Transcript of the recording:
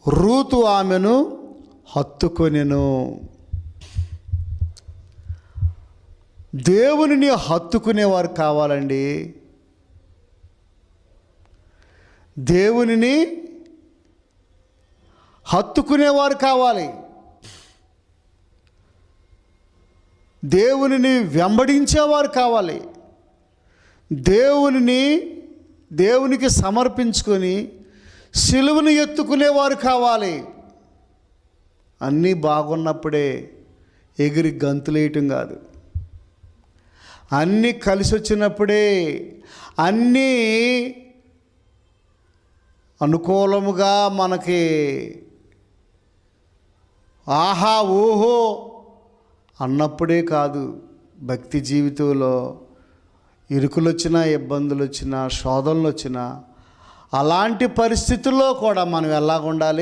Ruth ఆమెను హత్తుకొనెను. దేవునిని హత్తుకునేవారు కావాలండి. దేవునిని హత్తుకునేవారు కావాలి. దేవునిని వెంబడించేవారు కావాలి. దేవునికి సమర్పించుకొని సిలువను ఎత్తుకునేవారు కావాలి. అన్నీ బాగున్నప్పుడే ఎగిరి గంతులేయటం కాదు. అన్నీ కలిసి వచ్చినప్పుడే, అన్నీ అనుకూలముగా మనకి ఆహా ఓహో అన్నప్పుడే కాదు. భక్తి జీవితంలో ఇరుకులు వచ్చినా, ఇబ్బందులు వచ్చినా, శోధనలు వచ్చినా, అలాంటి పరిస్థితుల్లో కూడా మనం ఎలాగుండాలి?